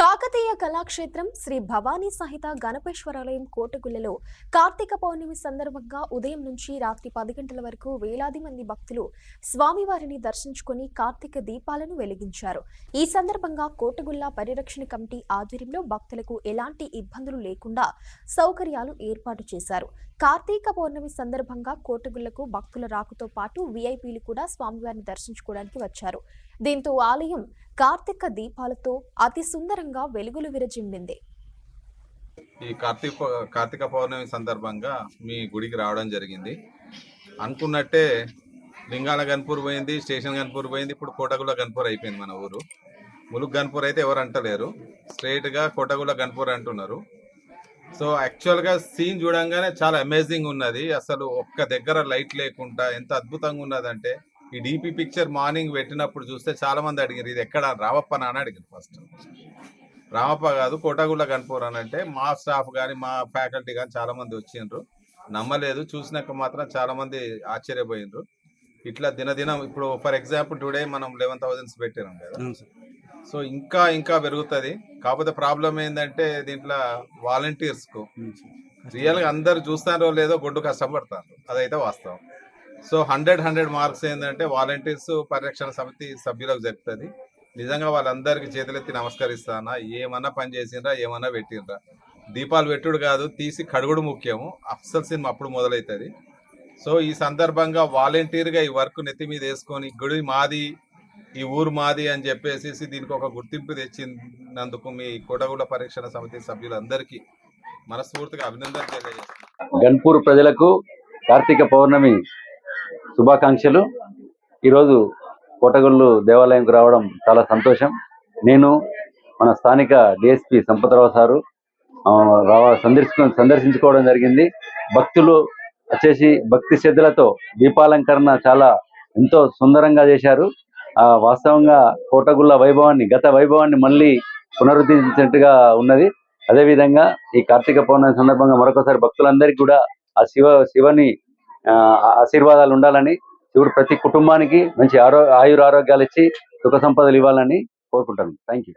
కాకతీయ కళాక్షేత్రం శ్రీ భవానీ సహిత గణపేశ్వరాలయం కోటగుళ్లలో కార్తీక పౌర్ణమి సందర్భంగా ఉదయం నుంచి రాత్రి 10 గంటల వరకు వేలాది మంది భక్తులు స్వామివారిని దర్శించుకుని కార్తీక దీపాలను వెలిగించారు. ఈ సందర్భంగా కోటగుళ్ల పరిరక్షణ కమిటీ ఆధ్వర్యంలో భక్తులకు ఎలాంటి ఇబ్బందులు లేకుండా సౌకర్యాలు ఏర్పాటు చేశారు. కార్తీక పౌర్ణమి సందర్భంగా కోటగుళ్లకు భక్తుల రాకతో పాటు వీఐపీలు కూడా స్వామివారిని దర్శించుకోవడానికి వచ్చారు. దీంతో ఆలయం కార్తీక దీపాలతో అతి సుందరంగా వెలుగులు విరజిమ్మింది. ఈ కార్తీక పౌర్ణమి సందర్భంగా మీ గుడికి రావడం జరిగింది. అనుకున్నట్టే లింగాల గన్పూర్ పోయింది, స్టేషన్ గన్పూర్ పోయింది, ఇప్పుడు కోటగుళ్ళ గన్పూర్ అయిపోయింది. మన ఊరు ములుగు గన్పూర్ అయితే ఎవరు అంటలేరు, స్ట్రైట్గా కోటగుళ్ళ గన్పూర్ అంటున్నారు. సో యాక్చువల్గా సీన్ చూడంగానే చాలా అమేజింగ్ ఉన్నది. అసలు ఒక్క దగ్గర లైట్ లేకుండా ఎంత అద్భుతంగా ఉన్నదంటే, ఈ డీపీ పిక్చర్ మార్నింగ్ పెట్టినప్పుడు చూస్తే చాలా మంది అడిగారు, ఇది ఎక్కడ రామప్ప అని అడిగారు. ఫస్ట్ రామప్ప కాదు, కోటగుళ్ళ గన్పూర్ అని అంటే మా స్టాఫ్ కానీ మా ఫ్యాకల్టీ కానీ చాలా మంది వచ్చిండ్రు. నమ్మలేదు, చూసినాక మాత్రం చాలా మంది ఆశ్చర్యపోయినరు. ఇట్లా దినదినం ఇప్పుడు ఫర్ ఎగ్జాంపుల్ టుడే మనం 11,000 పెట్టినాం కదా, సో ఇంకా ఇంకా పెరుగుతుంది. కాకపోతే ప్రాబ్లం ఏంటంటే దీంట్లో వాలంటీర్స్కు రియల్గా అందరు చూస్తారో లేదో గొడ్డు కష్టపడతారు, అదైతే వాస్తవం. సో 100 మార్క్స్ ఏంటంటే వాలంటీర్స్ పరిరక్షణ సమితి సభ్యులకు చెప్తుంది. నిజంగా వాళ్ళందరికీ చేతులెత్తి నమస్కరిస్తానా, ఏమన్నా పని చేసిండ్రా, ఏమన్నా పెట్టిండ్రా. దీపాలు పెట్టుడు కాదు, తీసి కడుగుడు ముఖ్యము. అఫ్సల్ సినిమా అప్పుడు మొదలవుతుంది. సో ఈ సందర్భంగా వాలంటీర్గా ఈ వర్క్ నెత్తి మీద వేసుకొని గుడి మాది, ఈ ఊరు మాది అని చెప్పేసి దీనికి ఒక గుర్తింపు తెచ్చినందుకు మీ కోటగుళ్ళ పరిరక్షణ సమితి సభ్యులందరికీ మనస్ఫూర్తిగా అభినందనలు తెలియజేస్తున్నాను. గన్పూర్ ప్రజలకు కార్తీక పౌర్ణమి శుభాకాంక్షలు. ఈరోజు కోటగుళ్ళు దేవాలయంకు రావడం చాలా సంతోషం. నేను మన స్థానిక డిఎస్పి సంపతరావు సారు సందర్శించుకోవడం జరిగింది. భక్తులు వచ్చేసి భక్తి శ్రద్ధలతో దీపాలంకరణ చాలా ఎంతో సుందరంగా చేశారు. వాస్తవంగా కోటగుళ్ళ వైభవాన్ని, గత వైభవాన్ని మళ్ళీ పునరుద్ధరించినట్టుగా ఉన్నది. అదేవిధంగా ఈ కార్తీక పౌర్ణమి సందర్భంగా మరొకసారి భక్తులందరికీ కూడా ఆ శివని ఆశీర్వాదాలు ఉండాలని, శివుడు ప్రతి కుటుంబానికి మంచి ఆయురారోగ్యాలు ఇచ్చి సుఖ సంపదలు ఇవ్వాలని కోరుకుంటాను. Thank you.